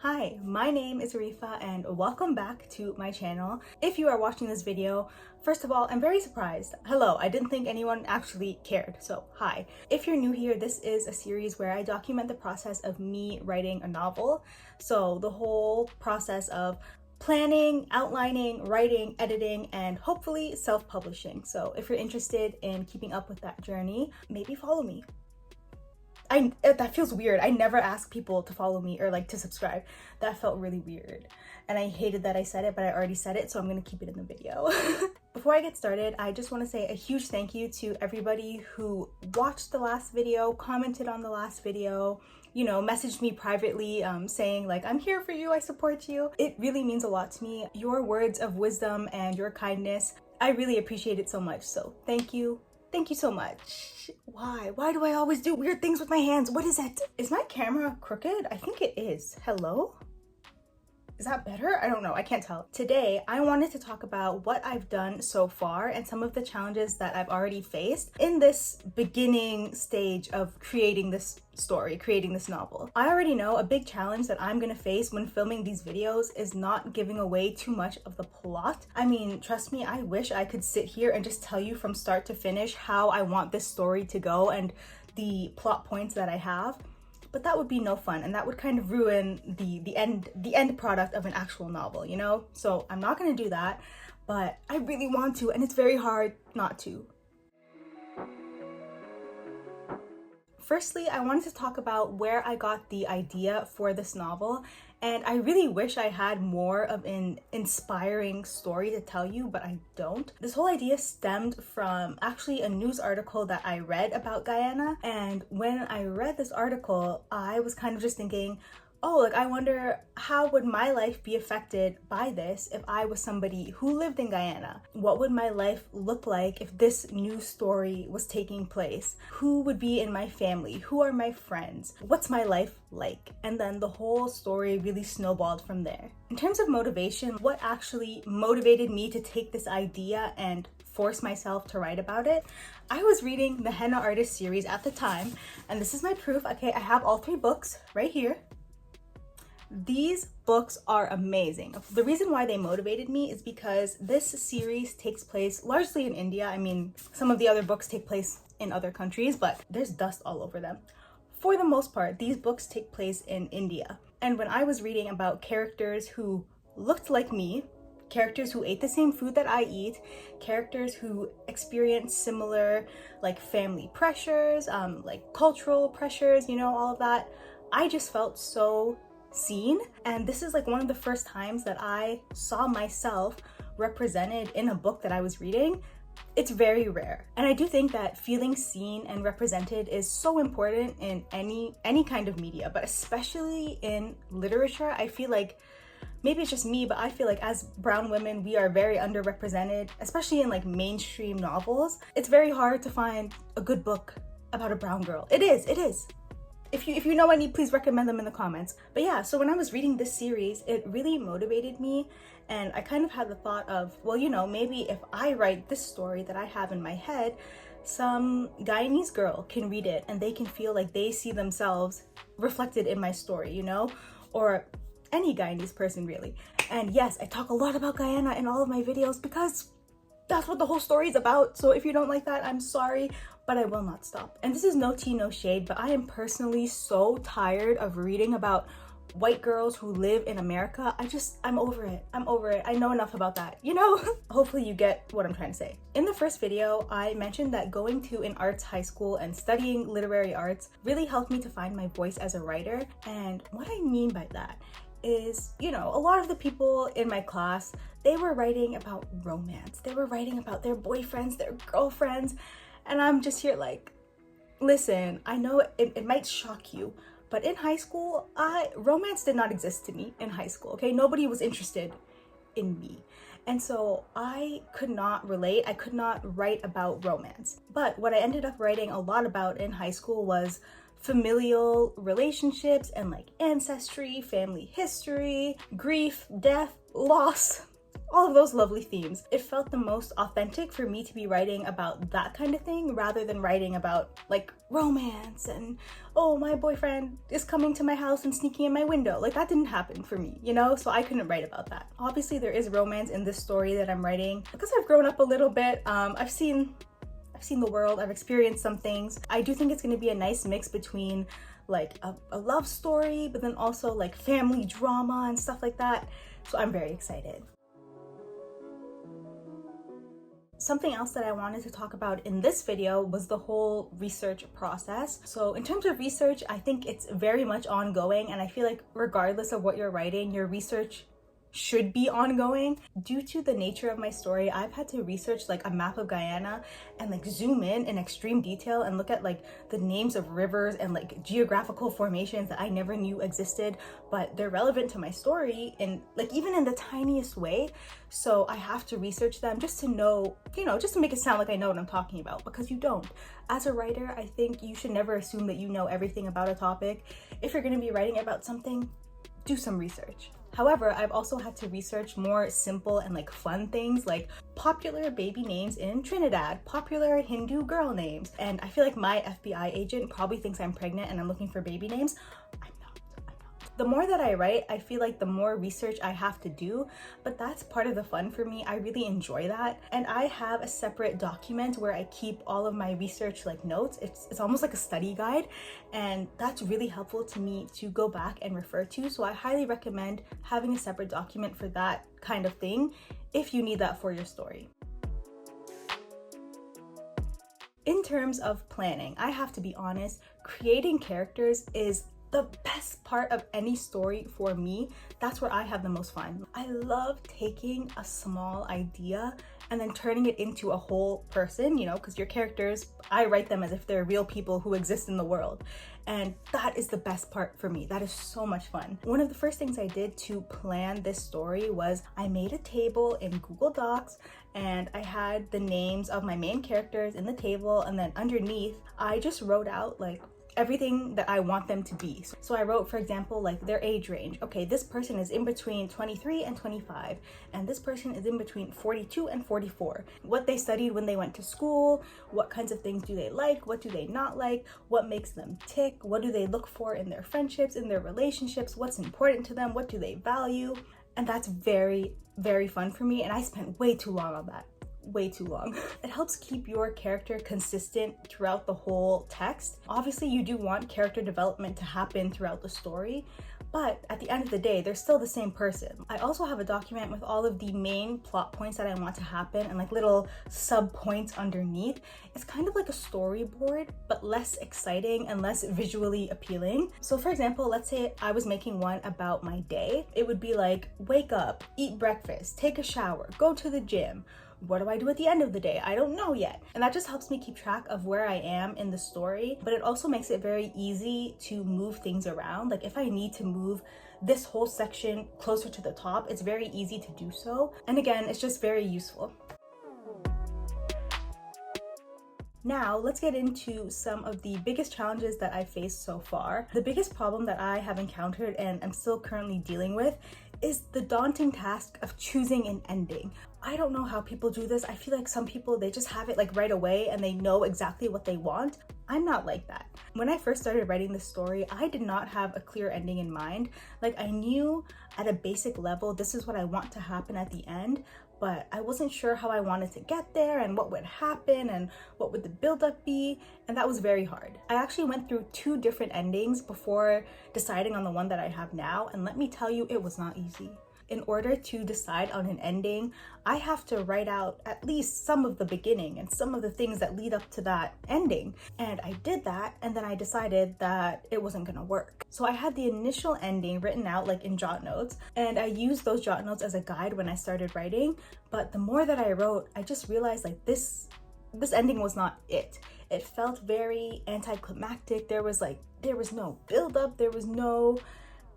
Hi, my name is Arifah and welcome back to my channel. If you are watching this video, first of all, I'm very surprised. Hello, I didn't think anyone actually cared, so hi. If you're new here, this is a series where I document the process of me writing a novel. So the whole process of planning, outlining, writing, editing, and hopefully self-publishing. So if you're interested in keeping up with that journey, maybe follow me. That feels weird. I never ask people to follow me or like to subscribe. That felt really weird. And I hated that I said it, but I already said it, so I'm gonna keep it in the video. Before I get started, I just want to say a huge thank you to everybody who watched the last video, commented on the last video, you know, messaged me privately saying like, I'm here for you, I support you. It really means a lot to me. Your words of wisdom and your kindness, I really appreciate it so much. So thank you. Thank you so much. Why? Why do I always do weird things with my hands? What is it? Is my camera crooked? I think it is. Hello? Is that better? I don't know. I can't tell. Today, I wanted to talk about what I've done so far and some of the challenges that I've already faced in this beginning stage of creating this story, creating this novel. I already know a big challenge that I'm gonna face when filming these videos is not giving away too much of the plot. I mean, trust me, I wish I could sit here and just tell you from start to finish how I want this story to go and the plot points that I have. But that would be no fun, and that would kind of ruin the end product of an actual novel, you know? So I'm not gonna do that, but I really want to, and it's very hard not to. Firstly, I wanted to talk about where I got the idea for this novel, and I really wish I had more of an inspiring story to tell you, but I don't. This whole idea stemmed from actually a news article that I read about Guyana, and when I read this article, I was kind of just thinking, oh, like I wonder how would my life be affected by this if I was somebody who lived in Guyana? What would my life look like if this news story was taking place? Who would be in my family? Who are my friends? What's my life like? And then the whole story really snowballed from there. In terms of motivation, what actually motivated me to take this idea and force myself to write about it? I was reading the Henna Artist series at the time, and this is my proof. Okay, I have all 3 books right here. These books are amazing. The reason why they motivated me is because this series takes place largely in India. I mean, some of the other books take place in other countries, but there's dust all over them. For the most part, these books take place in India. And when I was reading about characters who looked like me, characters who ate the same food that I eat, characters who experience similar like family pressures, like cultural pressures, you know, all of that, I just felt so seen. And this is like one of the first times that I saw myself represented in a book that I was reading. It's very rare, and I do think that feeling seen and represented is so important in any kind of media, but especially in literature. I feel like, maybe it's just me, but I feel like as brown women, we are very underrepresented, especially in like mainstream novels. It's very hard to find a good book about a brown girl. It is. If you know any, please recommend them in the comments. But yeah, so when I was reading this series, it really motivated me, and I kind of had the thought of, well, you know, maybe if I write this story that I have in my head, some Guyanese girl can read it and they can feel like they see themselves reflected in my story, you know? Or any Guyanese person really. And yes, I talk a lot about Guyana in all of my videos because that's what the whole story is about. So if you don't like that, I'm sorry, but I will not stop. And this is no tea, no shade, but I am personally so tired of reading about white girls who live in America. I'm over it. I know enough about that, you know? Hopefully you get what I'm trying to say. In the first video, I mentioned that going to an arts high school and studying literary arts really helped me to find my voice as a writer. And what I mean by that is, you know, a lot of the people in my class, they were writing about romance. They were writing about their boyfriends, their girlfriends, and I'm just here like, listen, I know it might shock you, but in high school, romance did not exist to me in high school, okay? Nobody was interested in me. And so I could not relate. I could not write about romance. But what I ended up writing a lot about in high school was familial relationships and like ancestry, family history, grief, death, loss, all of those lovely themes. It felt the most authentic for me to be writing about that kind of thing rather than writing about like romance and, oh, my boyfriend is coming to my house and sneaking in my window. Like, that didn't happen for me, you know? So I couldn't write about that. Obviously there is romance in this story that I'm writing because I've grown up a little bit. I've seen the world, I've experienced some things. I do think it's going to be a nice mix between like a love story, but then also like family drama and stuff like that. So I'm very excited. Something else that I wanted to talk about in this video was the whole research process. So in terms of research, I think it's very much ongoing, and I feel like regardless of what you're writing, your research should be ongoing. Due to the nature of my story, I've had to research like a map of Guyana and like zoom in extreme detail and look at like the names of rivers and like geographical formations that I never knew existed, but they're relevant to my story in like even in the tiniest way. So I have to research them just to know, you know, just to make it sound like I know what I'm talking about, because you don't. As a writer, I think you should never assume that you know everything about a topic. If you're going to be writing about something, do some research. However, I've also had to research more simple and like fun things like popular baby names in Trinidad, popular Hindu girl names. And I feel like my FBI agent probably thinks I'm pregnant and I'm looking for baby names. I'm not. The more that I write, I feel like the more research I have to do, but that's part of the fun for me. I really enjoy that. And I have a separate document where I keep all of my research like notes. It's almost like a study guide, and that's really helpful to me to go back and refer to. So I highly recommend having a separate document for that kind of thing if you need that for your story. In terms of planning, I have to be honest, creating characters is the best part of any story for me. That's where I have the most fun. I love taking a small idea and then turning it into a whole person, you know, because your characters, I write them as if they're real people who exist in the world. And that is the best part for me. That is so much fun. One of the first things I did to plan this story was I made a table in Google Docs, and I had the names of my main characters in the table, and then underneath I just wrote out like everything that I want them to be. So I wrote, for example, like their age range. Okay, this person is in between 23 and 25, and this person is in between 42 and 44. What they studied when they went to school, what kinds of things do they like, what do they not like, what makes them tick, what do they look for in their friendships, in their relationships, what's important to them, what do they value. And that's very, very fun for me, and I spent way too long on that. Way too long. It helps keep your character consistent throughout the whole text. Obviously, you do want character development to happen throughout the story, but at the end of the day, they're still the same person. I also have a document with all of the main plot points that I want to happen and like little sub points underneath. It's kind of like a storyboard, but less exciting and less visually appealing. So for example, let's say I was making one about my day. It would be like, wake up, eat breakfast, take a shower, go to the gym. What do I do at the end of the day? I don't know yet. And that just helps me keep track of where I am in the story, but it also makes it very easy to move things around. Like if I need to move this whole section closer to the top, it's very easy to do so. And again, it's just very useful. Now, let's get into some of the biggest challenges that I faced so far. The biggest problem that I have encountered and I'm still currently dealing with is the daunting task of choosing an ending. I don't know how people do this. I feel like some people, they just have it like right away and they know exactly what they want. I'm not like that. When I first started writing this story, I did not have a clear ending in mind. Like I knew at a basic level, this is what I want to happen at the end, but I wasn't sure how I wanted to get there and what would happen and what would the buildup be, and that was very hard. I actually went through 2 different endings before deciding on the one that I have now, and let me tell you, it was not easy. In order to decide on an ending, I have to write out at least some of the beginning and some of the things that lead up to that ending. And I did that, and then I decided that it wasn't gonna work. So I had the initial ending written out like in jot notes, and I used those jot notes as a guide when I started writing. But the more that I wrote, I just realized like this ending was not it. It felt very anticlimactic. There was no buildup, there was no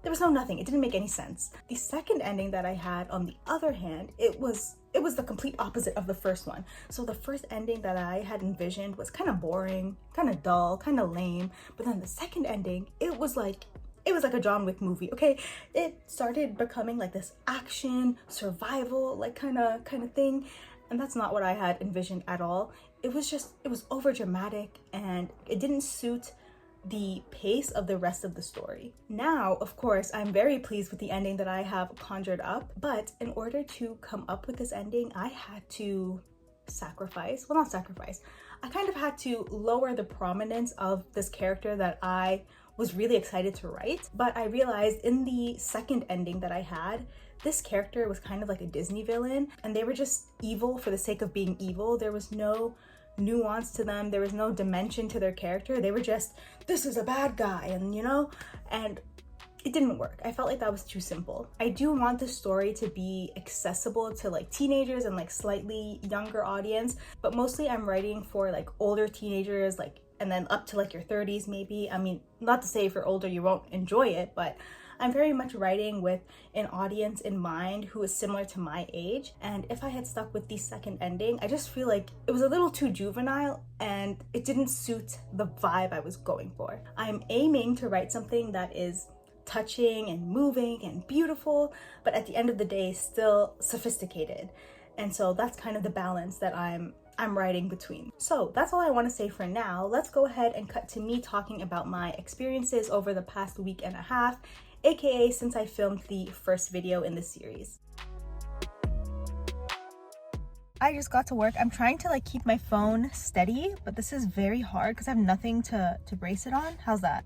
nothing. It didn't make any sense. The second ending that I had, on the other hand, it was the complete opposite of the first one. So the first ending that I had envisioned was kind of boring, kind of dull, kind of lame. But then the second ending, it was like it was like a John Wick movie, okay? It started becoming like this action, survival, like kind of thing. And that's not what I had envisioned at all. It was over dramatic, and it didn't suit the pace of the rest of the story. Now, of course, I'm very pleased with the ending that I have conjured up, but in order to come up with this ending, I had to sacrifice, well, not sacrifice, I kind of had to lower the prominence of this character that I was really excited to write. But I realized in the second ending that I had, this character was kind of like a Disney villain, and they were just evil for the sake of being evil. There was no nuance to them, there was no dimension to their character. They were just, this is a bad guy, and and it didn't work. I felt like that was too simple. I do want the story to be accessible to like teenagers and like slightly younger audience, but mostly I'm writing for like older teenagers, like, and then up to like your 30s maybe. I mean, not to say if you're older you won't enjoy it, but I'm very much writing with an audience in mind who is similar to my age. And if I had stuck with the second ending, I just feel like it was a little too juvenile and it didn't suit the vibe I was going for. I'm aiming to write something that is touching and moving and beautiful, but at the end of the day, still sophisticated. And so that's kind of the balance that I'm writing between. So that's all I want to say for now. Let's go ahead and cut to me talking about my experiences over the past week and a half, aka since I filmed the first video in this series. I just got to work. I'm trying to like keep my phone steady, but this is very hard because I have nothing to brace it on. How's that?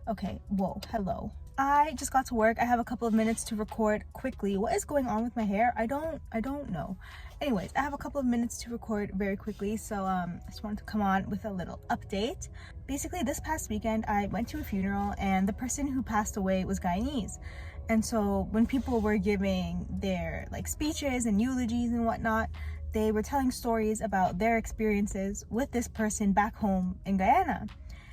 Okay, whoa, hello. I just got to work. I have a couple of minutes to record quickly. What is going on with my hair? I don't know. Anyways, I have a couple of minutes to record very quickly, so I just wanted to come on with a little update. Basically, this past weekend, I went to a funeral, and the person who passed away was Guyanese. And so when people were giving their like speeches and eulogies and whatnot, they were telling stories about their experiences with this person back home in Guyana.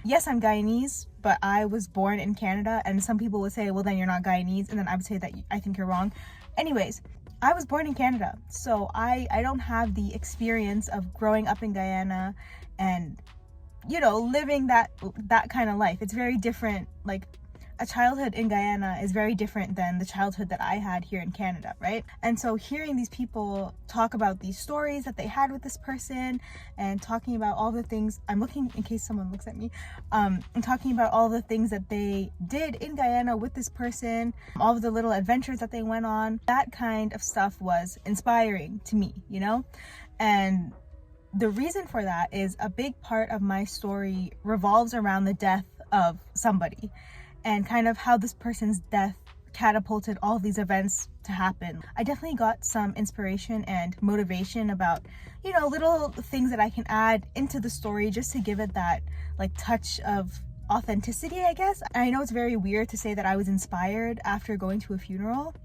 Yes, I'm Guyanese, but I was born in Canada, and some people would say, well, then you're not Guyanese, and then I would say that I think you're wrong. Anyways, I was born in Canada, so I don't have the experience of growing up in Guyana and, you know, living that kind of life. It's very different. Like, a childhood in Guyana is very different than the childhood that I had here in Canada, right? And so hearing these people talk about these stories that they had with this person and talking about all the things, I'm looking in case someone looks at me, and talking about all the things that they did in Guyana with this person, all of the little adventures that they went on, that kind of stuff was inspiring to me, you know? And the reason for that is a big part of my story revolves around the death of somebody, and kind of how this person's death catapulted all of these events to happen. I definitely got some inspiration and motivation about, you know, little things that I can add into the story just to give it that like touch of authenticity, I guess. I know it's very weird to say that I was inspired after going to a funeral,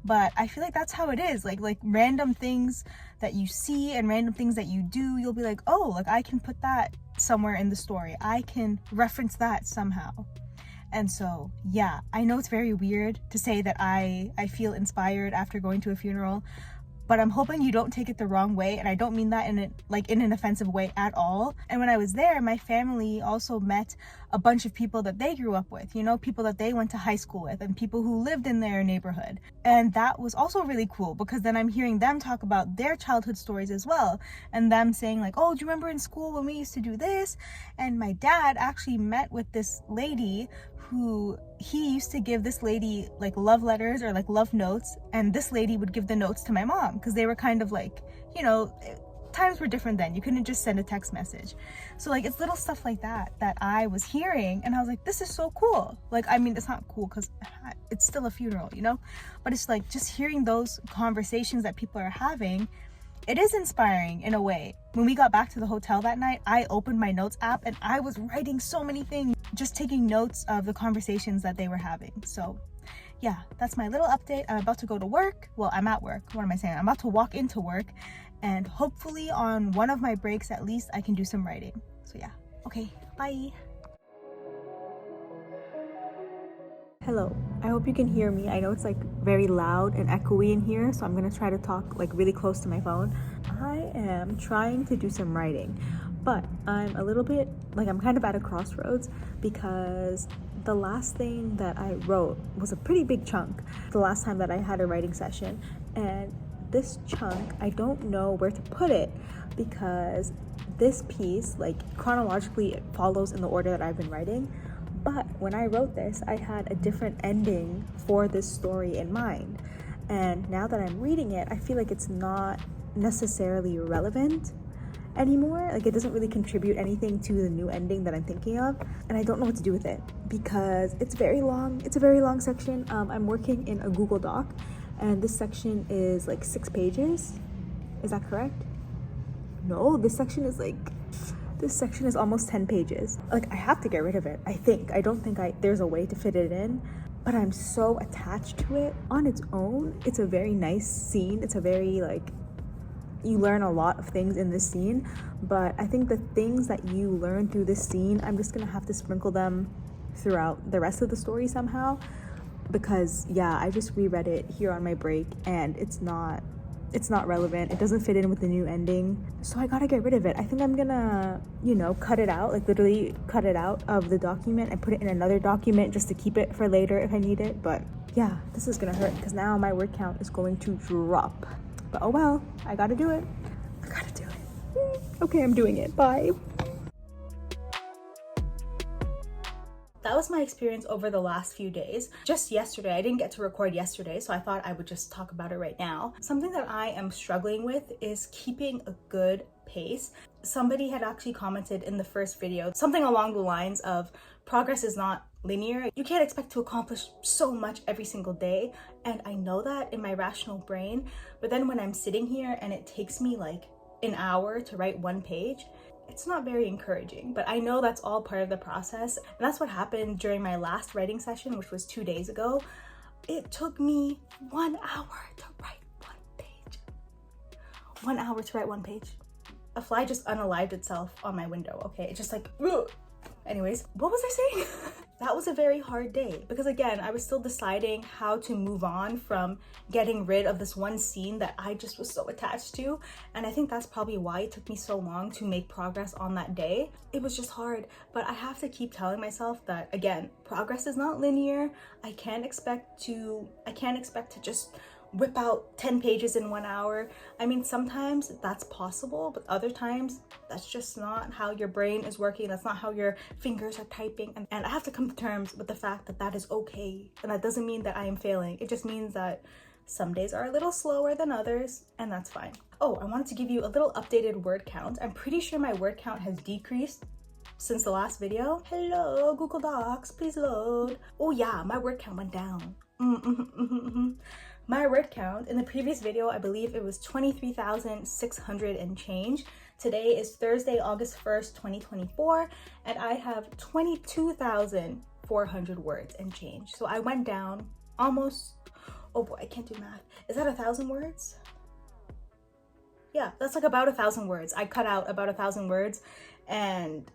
but I feel like that's how it is. Like random things that you see and random things that you do, you'll be like, oh, like I can put that somewhere in the story. I can reference that somehow. And so, yeah, I know it's very weird to say that I feel inspired after going to a funeral, but I'm hoping you don't take it the wrong way, and I don't mean that in an offensive way at all. And when I was there, my family also met a bunch of people that they grew up with, you know, people that they went to high school with and people who lived in their neighborhood. And that was also really cool because then I'm hearing them talk about their childhood stories as well, and them saying like, oh, do you remember in school when we used to do this? And my dad actually met with this lady who he used to give this lady like love letters or like love notes, and this lady would give the notes to my mom because they were kind of like, you know, times were different then. You couldn't just send a text message. So like it's little stuff like that I was hearing, and I was like, this is so cool. Like, I mean, it's not cool because it's still a funeral, you know, but it's like just hearing those conversations that people are having, it is inspiring in a way. When we got back to the hotel that night, I opened my notes app and I was writing so many things, just taking notes of the conversations that they were having. So yeah, that's my little update. I'm about to go to work. Well, I'm at work. What am I saying? I'm about to walk into work, and hopefully on one of my breaks at least I can do some writing. So yeah, okay, bye. Hello, I hope you can hear me. I know it's like very loud and echoey in here, so I'm gonna try to talk like really close to my phone. I am trying to do some writing, but I'm a little bit like, I'm kind of at a crossroads because The last thing that I wrote was a pretty big chunk the last time that I had a writing session, and this chunk, I don't know where to put it because this piece, like chronologically, it follows in the order that I've been writing. But when I wrote this, I had a different ending for this story in mind. And now that I'm reading it, I feel like it's not necessarily relevant anymore. Like, it doesn't really contribute anything to the new ending that I'm thinking of. And I don't know what to do with it because it's very long. It's a very long section. I'm working in a Google Doc, and this section is like 6 pages. Is that correct? No, this section is almost 10 pages. Like, I have to get rid of it, I think. I don't think there's a way to fit it in, but I'm so attached to it. On its own, it's a very nice scene. It's a very, like, you learn a lot of things in this scene, but I think the things that you learn through this scene, I'm just gonna have to sprinkle them throughout the rest of the story somehow, because yeah, I just reread it here on my break and it's not relevant. It doesn't fit in with the new ending, so I gotta get rid of it. I think I'm gonna, cut it out, like literally cut it out of the document and put it in another document just to keep it for later if I need it. But yeah, this is gonna hurt because now my word count is going to drop. But oh well, I gotta do it. Okay, I'm doing it. Bye. That was my experience over the last few days. Just yesterday, I didn't get to record yesterday, so I thought I would just talk about it right now. Something that I am struggling with is keeping a good pace. Somebody had actually commented in the first video, something along the lines of, progress is not linear. You can't expect to accomplish so much every single day. And I know that in my rational brain, but then when I'm sitting here and it takes me like an hour to write 1 page, it's not very encouraging. But I know that's all part of the process. And that's what happened during my last writing session, which was 2 days ago. It took me 1 hour to write 1 page. 1 hour to write 1 page. A fly just unalived itself on my window, okay? It just like, ugh. Anyways, what was I saying? That was a very hard day because again, I was still deciding how to move on from getting rid of this one scene that I just was so attached to. And I think that's probably why it took me so long to make progress on that day. It was just hard, but I have to keep telling myself that, again, progress is not linear. I can't expect to just whip out 10 pages in 1 hour. I mean, sometimes that's possible, but other times that's just not how your brain is working. That's not how your fingers are typing. And I have to come to terms with the fact that that is okay. And that doesn't mean that I am failing. It just means that some days are a little slower than others, and that's fine. Oh, I wanted to give you a little updated word count. I'm pretty sure my word count has decreased since the last video. Hello, Google Docs, please load. Oh yeah, my word count went down. My word count in the previous video, I believe it was 23,600 and change. Today is Thursday, August 1st, 2024, and I have 22,400 words and change. So I went down almost, oh boy, I can't do math. Is that 1,000 words? Yeah, that's like about 1,000 words. I cut out about 1,000 words, and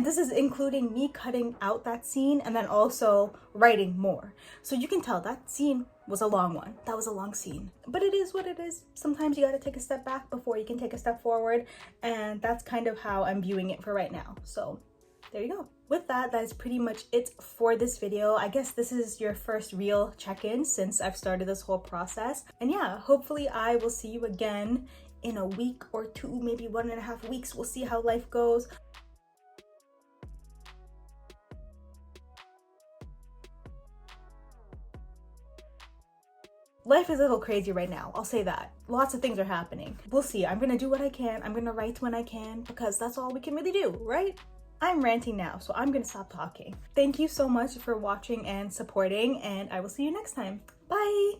this is including me cutting out that scene and then also writing more. So you can tell that scene was a long one. That was a long scene. But it is what it is. Sometimes you gotta take a step back before you can take a step forward. And that's kind of how I'm viewing it for right now. So there you go. With that, that is pretty much it for this video. I guess this is your first real check-in since I've started this whole process. And yeah, hopefully I will see you again in a week or 2, maybe 1.5 weeks. We'll see how life goes. Life is a little crazy right now, I'll say that. Lots of things are happening. We'll see. I'm gonna do what I can. I'm gonna write when I can because that's all we can really do, right? I'm ranting now, so I'm gonna stop talking. Thank you so much for watching and supporting, and I will see you next time. Bye!